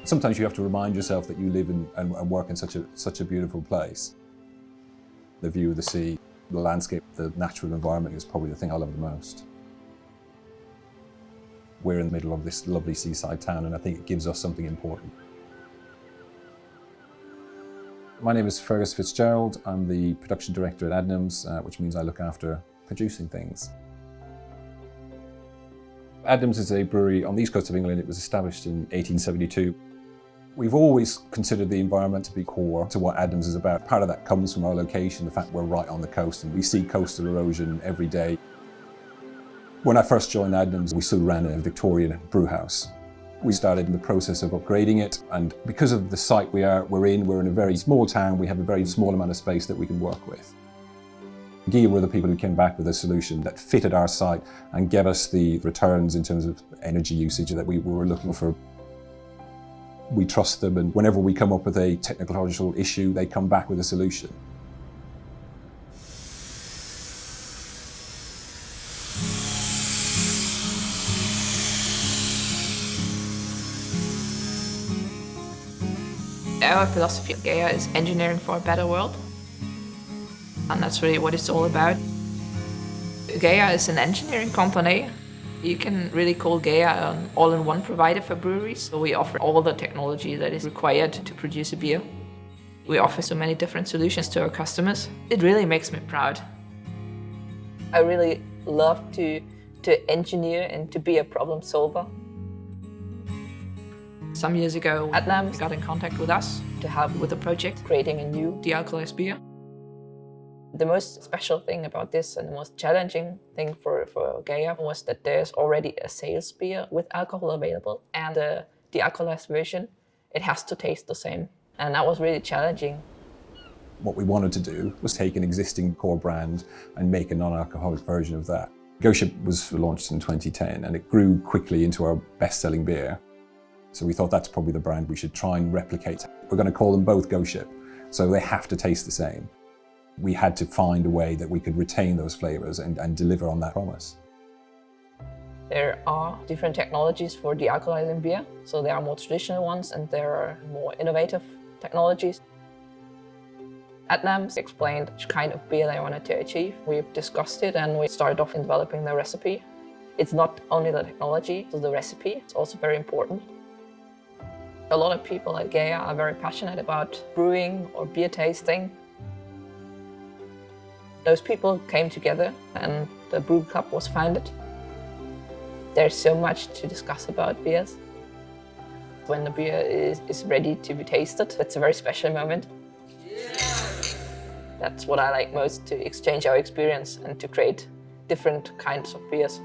Sometimes you have to remind yourself that you live and work in such a beautiful place. The view of the sea, the landscape, the natural environment is probably the thing I love the most. We're in the middle of this lovely seaside town, and I think it gives us something important. My name is Fergus Fitzgerald. I'm the production director at Adnams, which means I look after producing things. Adnams is a brewery on the east coast of England. It was established in 1872. We've always considered the environment to be core to what Adnams is about. Part of that comes from our location, the fact we're right on the coast, and we see coastal erosion every day. When I first joined Adnams, we still ran a Victorian brew house. We started in the process of upgrading it, and because of the site we're in a very small town. We have a very small amount of space that we can work with. GEA were the people who came back with a solution that fitted our site and gave us the returns in terms of energy usage that we were looking for. We trust them, and whenever we come up with a technological issue, they come back with a solution. Our philosophy at GEA is engineering for a better world. And that's really what it's all about. GEA is an engineering company. You can really call GEA an all-in-one provider for breweries. So we offer all the technology that is required to produce a beer. We offer so many different solutions to our customers. It really makes me proud. I really love to engineer and to be a problem solver. Some years ago, Adnams got in contact with us to help with a project creating a new de-alcoholized beer. The most special thing about this and the most challenging thing for GEA was that there's already a sales beer with alcohol available, and the de-alcoholized version, it has to taste the same. And that was really challenging. What we wanted to do was take an existing core brand and make a non-alcoholic version of that. GoShip was launched in 2010, and it grew quickly into our best-selling beer. So we thought that's probably the brand we should try and replicate. We're going to call them both GoShip, so they have to taste the same. We had to find a way that we could retain those flavors and deliver on that promise. There are different technologies for de-alcoholizing beer. So there are more traditional ones and there are more innovative technologies. Adnams explained which kind of beer they wanted to achieve. We discussed it and we started off in developing the recipe. It's not only the technology, so the recipe is also very important. A lot of people at GEA are very passionate about brewing or beer tasting. Those people came together and the Brew Club was founded. There's so much to discuss about beers. When the beer is ready to be tasted, it's a very special moment. That's what I like most, to exchange our experience and to create different kinds of beers.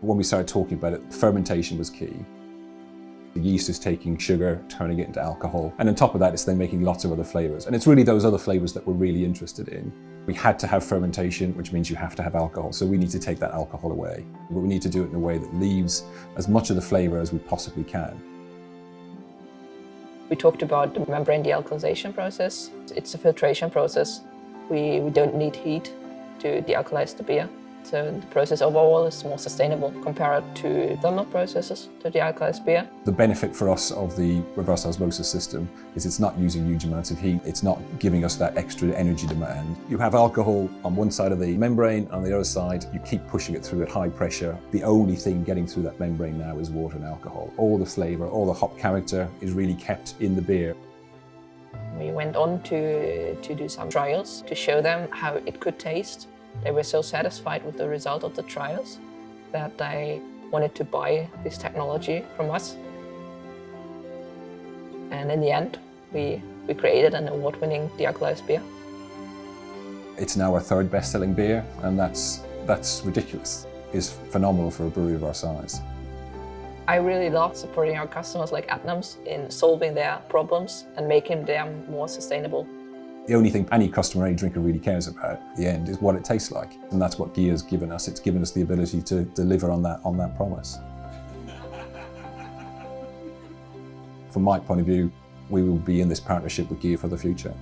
When we started talking about it, fermentation was key. The yeast is taking sugar, turning it into alcohol, and on top of that, it's then making lots of other flavors. And it's really those other flavors that we're really interested in. We had to have fermentation, which means you have to have alcohol, so we need to take that alcohol away. But we need to do it in a way that leaves as much of the flavor as we possibly can. We talked about the membrane dealcoholization process. It's a filtration process. We don't need heat to dealcoholize the beer. So the process overall is more sustainable compared to thermal processes to dealcoholize beer. The benefit for us of the reverse osmosis system is it's not using huge amounts of heat. It's not giving us that extra energy demand. You have alcohol on one side of the membrane, on the other side you keep pushing it through at high pressure. The only thing getting through that membrane now is water and alcohol. All the flavor, all the hop character is really kept in the beer. We went on to do some trials to show them how it could taste. They were so satisfied with the result of the trials that they wanted to buy this technology from us. And in the end, we created an award-winning dealcoholized beer. It's now our third best-selling beer, and that's ridiculous. It's phenomenal for a brewery of our size. I really love supporting our customers like Adnams in solving their problems and making them more sustainable. The only thing any customer, any drinker really cares about at the end is what it tastes like. And that's what GEA has given us. It's given us the ability to deliver on that promise. From my point of view, we will be in this partnership with GEA for the future.